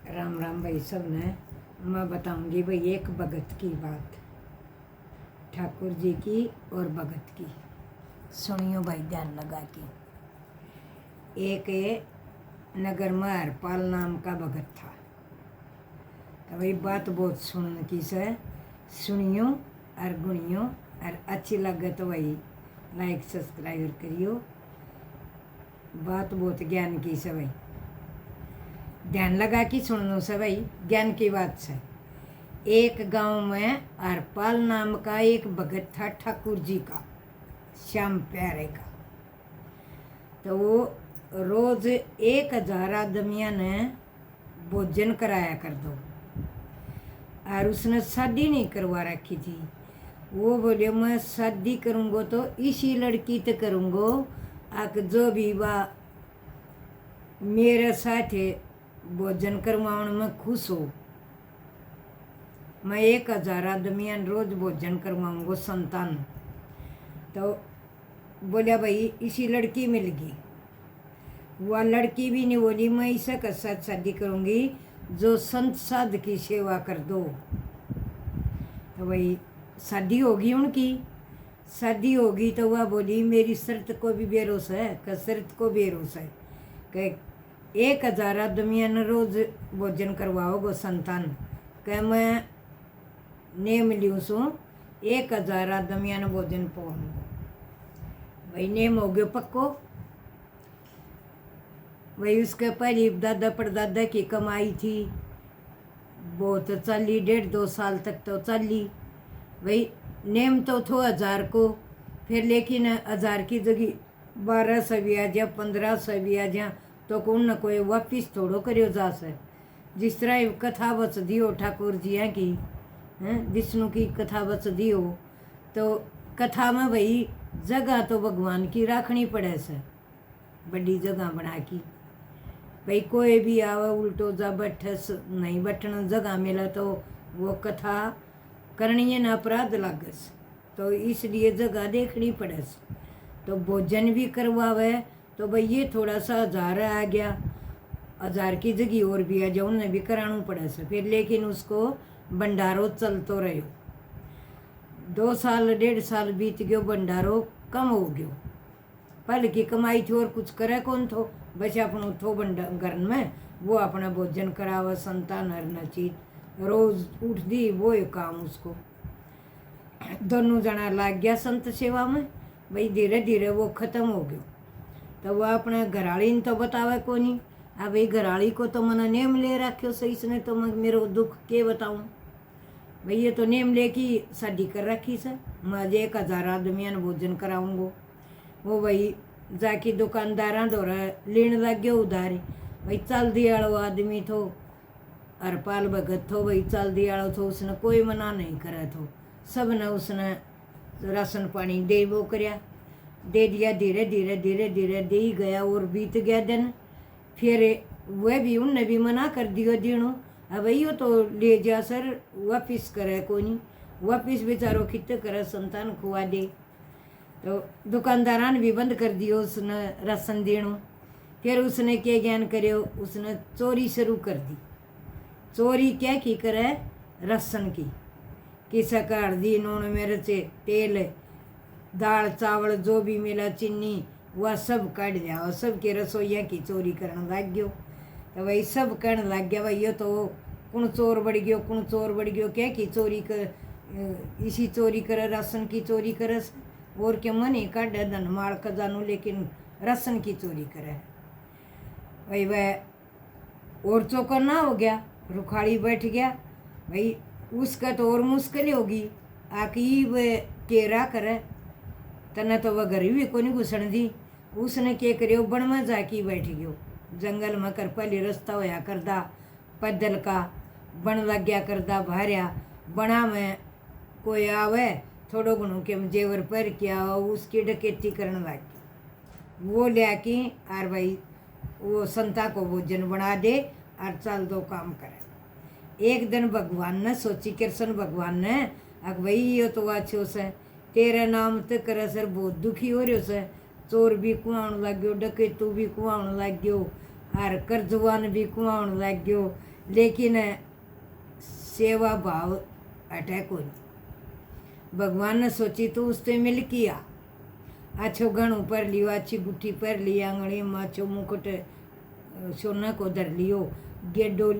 राम राम भाई सब ने। मैं बताऊंगी भाई एक भगत की बात, ठाकुर जी की और भगत की। सुनियो भाई ध्यान लगा के। एक नगर में हरपाल नाम का भगत था। तो भाई बात बहुत सुनने की से सुनियो और गुनियो, और अच्छी लगे तो भाई लाइक सब्सक्राइब करियो। बात बहुत ज्ञान की से भाई, ध्यान लगा के सुन लो से भाई, ज्ञान की बात से। एक गांव में हरपाल नाम का एक भगत था ठाकुर जी का, श्याम प्यारे का। तो वो रोज 1000 आदमियों ने भोजन कराया कर दो, और उसने शादी नहीं करवा रखी थी। वो बोले मैं शादी करूँगो तो इसी लड़की तो करूँगो आक जो भी बा मेरे साथ भोजन करवाने में खुश हो। मैं 1000 आदमियाँ रोज भोजन करवाऊंगो संतान। तो बोलिया भाई इसी लड़की मिल गई। वह लड़की भी नहीं बोली मैं इसे के साथ शादी करूँगी जो संत साध की सेवा कर दो। तो भाई शादी होगी उनकी। शादी होगी तो वह बोली मेरी शर्त को भी बेरोस है, कि शर्त को बेरोस है कि 1000 आदमियों ने रोज भोजन करवाओगो संतान, कि मैं नेम लियूँ सू 1000 आदमियों ने भोजन पाऊंगो। भाई नेम हो गयो पक्को। वही उसके पहले दादा परदादा की कमाई थी, बहुत चली 1.5-2 साल तक तो चली। वही नेम तो थो 1000 को, फिर लेकिन 1000 की जगह 1200 भी आ जा, 1500 भी आ जा, तो कौन न कोई वापिस थोड़ो करियो जा से। जिस तरह कथा बच दियो ठाकुर जी की, विष्णु की कथा बच दियो, तो कथा में भाई जगह तो भगवान की राखनी पड़े से, बड़ी जगह बना की। भाई कोई भी आवे उल्टो जा बैठे नहीं बैठने जगह मिले तो वो कथा करनी न अपराध लागे, तो इसलिए जगह देखनी पड़े। तो भोजन भी करवावे तो भाई ये थोड़ा सा 1000 आ गया, 1000 की जगह और भी आ जाओ उन्हें भी कराना पड़े से। फिर लेकिन उसको भंडारो चलतो रहो। 2 साल 1.5 साल बीत गयो, भंडारो कम हो गयो। पहले की कमाई थी और कुछ करे कौन थो, बस अपनो थो घर में वो अपना भोजन करावे संतान हर नचीत रोज उठ दी वो काम उसको। दोनों जना लाग गया संत सेवा में। भाई धीरे धीरे वो खत्म हो गयो। तो वह अपने घराली ने तो बतावे को नहीं। अब भाई घराली को तो मैंने नेम ले रखो सही, इसने तो मैं मेरे दुख के बताऊँ। भाई ये तो नेम लेके शादी कर रखी से, मैं 1000 आदमियों ने भोजन कराऊंगो। वो भाई जाके दुकानदारा द्वारा लेने लग गया उधारी। भाई चल दियाड़ो आदमी थो, हरपाल भगत थो, भाई चल दियाड़ो थो, उसने कोई मना नहीं करे थो। सब ने उसने राशन पानी दे वो करया, दे दिया। धीरे धीरे धीरे धीरे दे ही गया और बीत गया दिन। फिर वह भी उनने भी मना कर दियो देनो। अब यो तो ले जा सर वापिस करे को नहीं, वापिस बेचारो कित करे संतान खुआ दे। तो दुकानदारा ने भी बंद कर दियो उसने राशन देनो। फिर उसने क्या ज्ञान करो, उसने चोरी शुरू कर दी। चोरी क्या की करे, राशन की। किसा का हल्दी नून मिर्च तेल दाल चावल जो भी मिला चीनी वह सब काट जाओ, सब के रसोइया की चोरी करने लग गयो। तो वही सब कहने लग गया भाई ये तो कौन चोर बढ़ गयो, कौन चोर बढ़ गयो, क्या की चोरी कर, इसी चोरी करे, राशन की चोरी करे और क्या मन ही काटे धन माल खजानो, लेकिन राशन की चोरी करे। भाई वह और चौकर ना हो गया, रुखाड़ी बैठ गया। भाई उसका तो और मुश्किल होगी, आकी वह केरा करे तना तो वह घर भी को नहीं घुसन दी। उसने क्या करियो बन में जाके बैठ गयो। जंगल में कर पहले रास्ता होया करदा पैदल का, बन लग गया करदा भार्या। बना में कोई आवे थोड़ो घणो के जेवर पर क्या उसकी डकैती करने लग गई। वो लिया और भाई वो संता को भोजन बना दे और चल दो काम करे। एक दिन भगवान ने सोची, कृष्ण भगवान ने अग भाई ये तो अच्छो से तेरा नाम तो करे सर बहुत दुखी हो रहे से। चोर भी कुआण लग गयो, डकैतू भी कुआण लग गयो, और कर्जवान भी कुआण लग गयो, लेकिन सेवा भाव अटै को भगवान ने सोची तो उससे मिल किया। अच्छो घणू पर लियो, अच्छी गुट्ठी पर ली, आंगड़ी में अच्छो मुकुट सोना को धर लियो, गेडो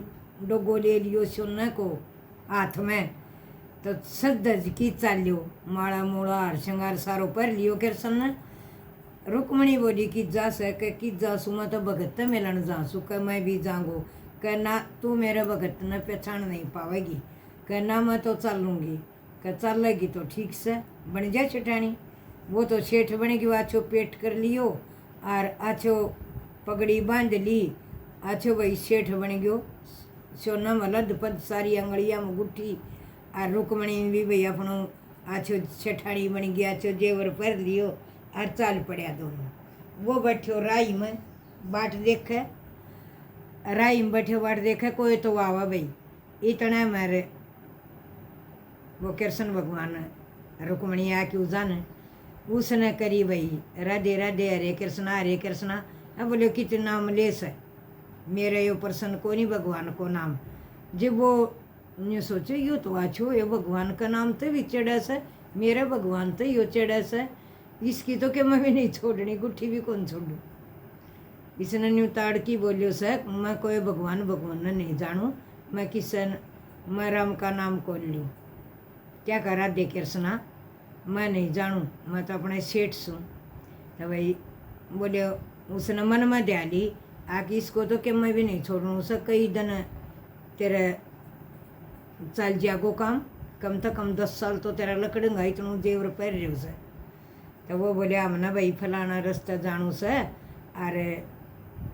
डोगो ले लियो सोना को हाथ में, तो सदज की चाल्यो, माड़ा मोड़ा हार श्रृंगार सारो पर लियो। कृष्ण रुक्मणी बोली कि जा सके कि जासू, मैं तो भगत मिलन जासू, कि मैं भी जाऊँगो, कि ना तू मेरे भगत ने पहचान नहीं पावेगी, कि ना मैं तो चलूँगी, कि चलेगी तो ठीक से बन जाए चटानी। वो तो सेठ बनेगी, वो अच्छो पेट कर लियो और अच्छो पगड़ी बांध ली, अच्छो भाई सेठ बन गयो। सोना में लद पद सारी अंगड़िया में गुट्ठी, और रुक्मणी भी भाई अपनो अच्छो सेठानी बन गया, अच्छो जेवर पर लियो और चाल पड़ा दोनों। वो बैठो राई में बाट देखे, राई में बैठे बाट देखे, कोई तो आवा भाई इतना मेरे वो कृष्ण भगवान रुक्मणी आके उजान उसने करी भाई राधे राधे हरे कृष्णा। अब बोले कितने नाम ले से मेरे यो प्रसन्न को नहीं भगवान को नाम। जब वो ने सोचे यो तो अच्छो, ये भगवान का नाम तो भी चढ़ा से, मेरा भगवान तो यो चढ़ा से, इसकी तो क्या मैं भी नहीं छोड़नी, गुट्ठी भी कौन छोड़ू। इसने न्यू ताड़ की बोलियो से, मैं कोई भगवान भगवान नहीं जानू, मैं किसन मैं राम का नाम खोल लूँ, क्या करा दे कृष्णा, मैं नहीं जानू, मैं तो अपने सेठ सूँ। तो भाई बोले उसने मन में ध्याली आके इसको तो क्या मैं भी नहीं छोड़ूँ, उसे कई दिन तेरे चल जागो काम, कम से कम 10 साल तो तेरा लकड़ूंगा, इतनू जेवर पर रहे से। तो वो बोले हमने भाई फलाना रास्ता जानू से, अरे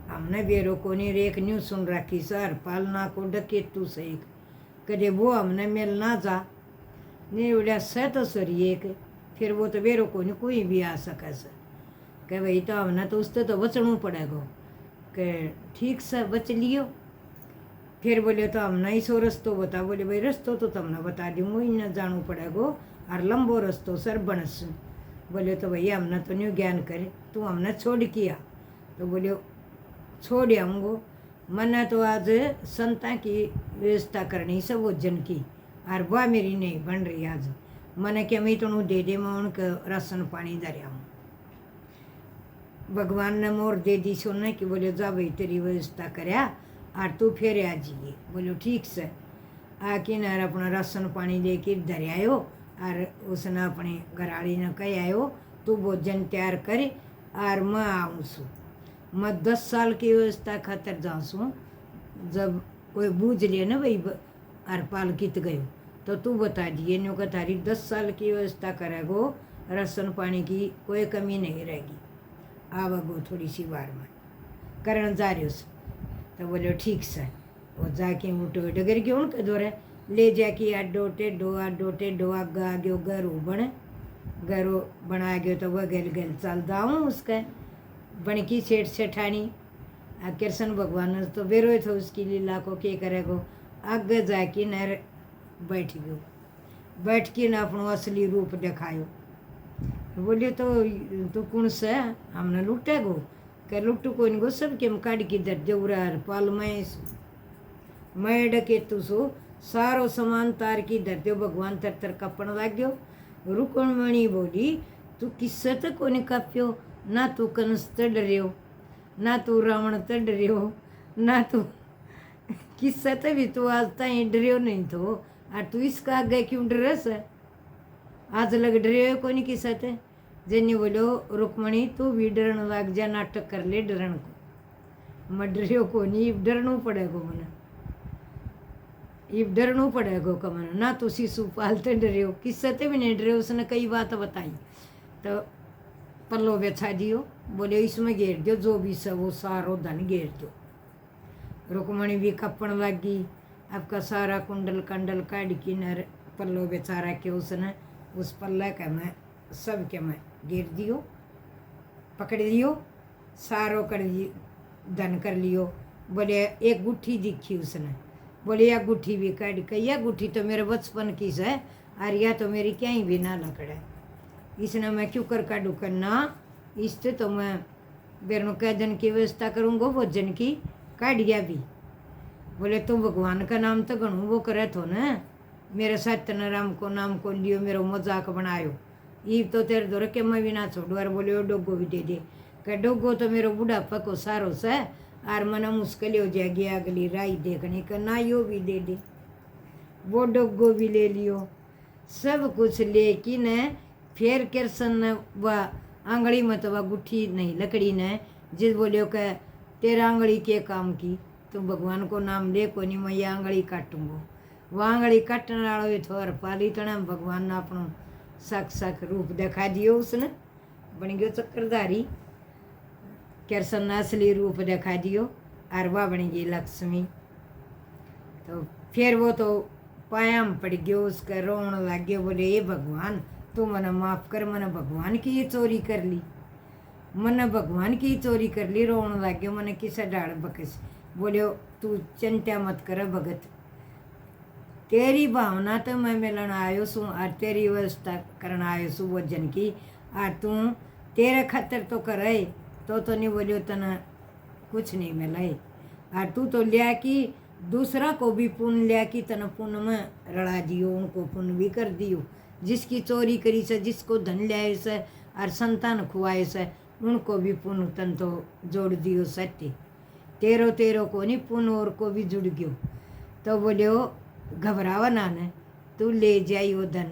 हमने बेरो को नहीं रेख न्यू सुन रखी सर, पालना को डकेतू से एक कदे वो हमने मिल ना जा नहीं बोलिया से तो सरी एक, फिर वो तो बेरो को नहीं कोई भी आ सके से, कि भाई तो हमने तो उससे तो बचना पड़ेगा, कि ठीक से बच लियो। फिर बोले तो हमने इसो रस्तो बता, बोले भाई रस्तो तो तुमने बता दूँगा, इन्हें जाना पड़ेगा और लंबो रस्तो सर बनस। बोले तो भैया हमने तो न्यू ज्ञान करे, तू हमने छोड़ किया, तो बोले छोड़ आऊँगो, मैंने तो आज संता की व्यवस्था करनी सब भोजन की, और वह मेरी नहीं बन रही आज, मैंने क्या मैं तो दे दे, मैं उनका राशन पानी दरिया हूँ। भगवान ने मोर दे दी सोने की, बोले जा भाई तेरी व्यवस्था करया और तू फिर आ जाइए। बोलो ठीक से आके न अपना राशन पानी लेके धर आयो, और उसने अपने घराड़ी ने कह आयो तू भोजन तैयार करे और मैं आऊँ सू, मैं 10 साल की व्यवस्था खातर जाऊँ सू, जब कोई बूझ लिया ना भाई और पाल कित गयो तो तू बता दिए नो का तारी 10 साल की व्यवस्था करेगो, राशन पानी की कोई कमी नहीं रहेगी, आवागो थोड़ी सी बार में करण जा रहे उस। तो बोलो ठीक से वो जाके उठो डगर गयो उनके दौरे ले जाके आडो टेडो आगा गयो घरों बने, घरों बना गयो तो वह गल गल चल दाऊँ उसके बन की सेठ सेठानी। कृष्ण भगवान ने तो बेरो था उसकी लीला को के करेगो, आगे जाके न बैठ गयो, बैठ के न अपनो असली रूप दिखायो। बोले तो कौन से हमने लुटेगो, क्या लुटू को इनको सब के काट की दर जौरार पाल मैं डके तू सो सारो सामान तार की दर दो, भगवान तर तर कपण लाग गयो। रुक्मणी बोली तू किस्से तक को नहीं काप्यो, ना तू कंस तड़ रहो, ना तू रावण तड़ रहो, ना तू किस्से तो भी तू आज ताई डरियो नहीं तो, और तू इसका आगे क्यों डरे से, आज लग डरियो को नहीं किस्से ते। जने बोलो रुक्मणी तू भी डरन लग जा, नाटक कर ले डरन को, मैं डरियो को नहीं, डरना पड़ेगा मैंने, इब डरना पड़ेगा का मैंने, ना तो शिशु पालते डरियो किस्से ते भी नहीं डरे। उसने कई बात बताई तो पल्लो बिछा दियो, बोले इसमें घेर दो जो भी सब वो सारो धन घेर दो। रुक्मणी भी कपन लगी, आपका सारा कुंडल कंडल काट की नर पल्लो बिछा रखे उसने, उस पल्ले का मैं सब के मैं घेर दियो, पकड़ दियो, सारो कर धन कर लियो। बोले एक गुट्ठी दिखी उसने, बोले यह गुट्ठी भी काट के, यह गुट्ठी तो मेरे बचपन की है और यह तो मेरी क्या ही भी ना लकड़े, इसने मैं क्यों कर काटू करना, इससे तो मैं बेरनो कह दिन की व्यवस्था करूँगा भोजन की, काट गया भी बोले तू भगवान का नाम तो घणू वो करे थो न, मेरे सत्यनारायण को नाम को लियो, मेरो मजाक बनायो, ई तो तेरे दौरे के मैं भी ना छोड़ू। और बोले वो डोगो भी दे दे, कह डोगो तो मेरो बुढ़ापा को सारो से, और मना मुश्किल हो जाएगी अगली राई देखने का, ना यो भी दे दे। वो डोगो भी ले लियो, सब कुछ लेकिन फिर कृष्ण ने वह आंगड़ी में तो वह गुट्ठी नहीं लकड़ी ने, जिस बोलियो कह तेरा आंगड़ी के काम की, तुम भगवान को नाम ले को नहीं, मैं ये आंगड़ी काटूंगो। वह आंगड़ी काटने वालों थोर पाली तना भगवान ने अपनो साक्षात रूप दिखा दियो, उसने बन गयो चक्रधारी, कृष्ण ने असली रूप दिखा दियो, और वह बन गई लक्ष्मी। तो फिर वो तो पाया में पड़ गयो, उसका रोन लग गयो, बोले ये भगवान तू मने माफ कर, मैंने भगवान की ये चोरी कर ली, मैंने भगवान की चोरी कर ली, रोन लग गयो, मैंने किसे डाल बकस। बोले तू चिंता मत कर भगत, तेरी भावना तो मैं मिलन आयो सू, और तेरी व्यवस्था करना आयो सू वजन की, और तू तेरे खातर तो करे तो नहीं बोलियो तना कुछ नहीं मिले, और तू तो लिया कि दूसरा को भी पुण्य लिया कि तना पुण्य में रड़ा दियो, उनको पुण्य भी कर दियो, जिसकी चोरी करी से, जिसको धन लिया से और संतान खुआए से, उनको भी पुण्य तन तो जोड़ दियो सत्य, तेरो तेरो को नहीं पुण्य और को भी जुड़ गयो। तो बोलियो घबरावा ना ने, तू ले जाई वो धन,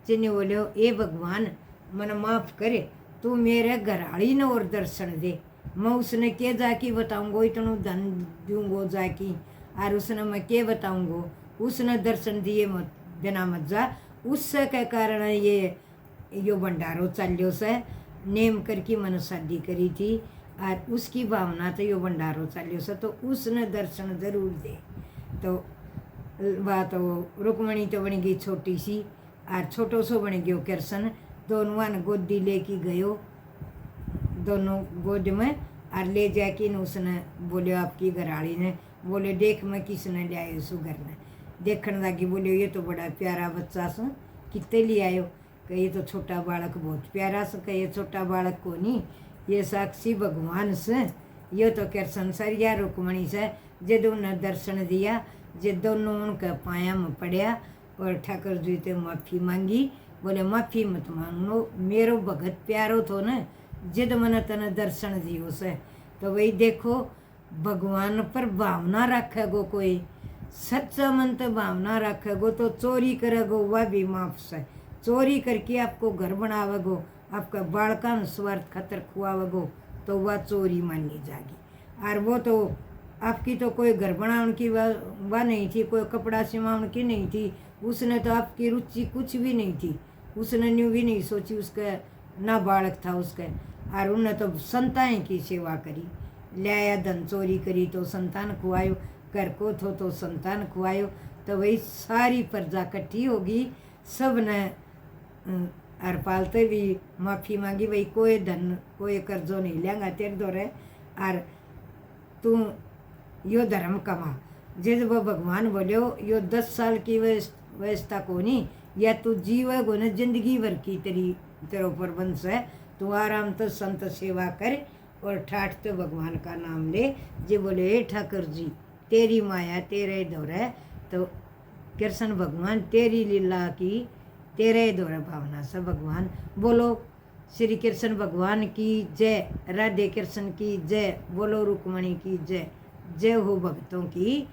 चिन्ह बोलियो ए भगवान मन माफ करे, तू मेरे घराड़ी ने और दर्शन दे, मैं उसने के जाकी बताऊंगो, इतनो धन दूंगो जाकी, और उसने मैं के बताऊंगो, उसने दर्शन दिए मत बिना मत जा, उससे के कारण ये यो भंडारो चलियो से, नेम करके मन शादी करी थी, और उसकी भावना तो यो भंडारो चलियो से, तो उसने दर्शन जरूर दे। तो वह तो रुक्मणी तो बन गई छोटी सी, और छोटो सो बन गयो कृष्ण, दोनों ने गोदी लेके गयो, दोनों गोद में, और ले जाके उसने बोले आपकी घराड़ी ने, बोले देख मैं किसने ले आयो सु घर में, देखने लगी, बोले ये तो बड़ा प्यारा बच्चा सु, कितने ले आयो, कहे ये तो छोटा बालक बहुत प्यारा सा, कहे ये छोटा बालक को नहीं, ये साक्षी भगवान से, ये तो कृष्ण सर या रुक्मणी से, जे दोनों दर्शन दिया, जे दोनों उनका पाया में पड़या, और ठाकुर जी ते माफ़ी मांगी, बोले माफ़ी मत मांगो, मेरो भगत प्यारो तो न, जिद मन तने दर्शन दियो से। तो वही देखो भगवान पर भावना रखेगो, कोई सच्चा मन तो भावना रखेगो, तो चोरी करेगो वह भी माफ से, चोरी करके आपको घर बनावेगो, आपका बालका स्वार्थ खतर खुआवेगो, तो वह चोरी मानी जाएगी। और वो तो आपकी तो कोई घर बनाने की वह नहीं थी, कोई कपड़ा सिमाने की नहीं थी, उसने तो आपकी रुचि कुछ भी नहीं थी, उसने न्यू भी नहीं सोची, उसका ना बालक था उसका, और उन्हें तो संतान की सेवा करी, लाया धन चोरी करी तो संतान खुआयो, घर को तो संतान खुआयो, तो वही सारी प्रजा इकट्ठी होगी, सब ने और पालते भी माफ़ी मांगी, भाई कोई धन कोई कर्जो नहीं लेंगा तेरे दौरे, और तू यो धर्म कमा, जिस वो भगवान बोलो यो 10 साल की व्यवस्था को नहीं, या तू जीवेगो न जिंदगी भर की तेरे ऊपर बंस है, तू आराम तो संत सेवा कर, और ठाठ तो भगवान का नाम ले, जे बोले हे ठाकुर जी तेरी माया तेरे दौरे, तो कृष्ण भगवान तेरी लीला की तेरे दौरे भावना से भगवान बोलो, श्री कृष्ण भगवान की जय, राधे कृष्ण की जय, बोलो रुक्मणी की जय, जय हो भक्तों की।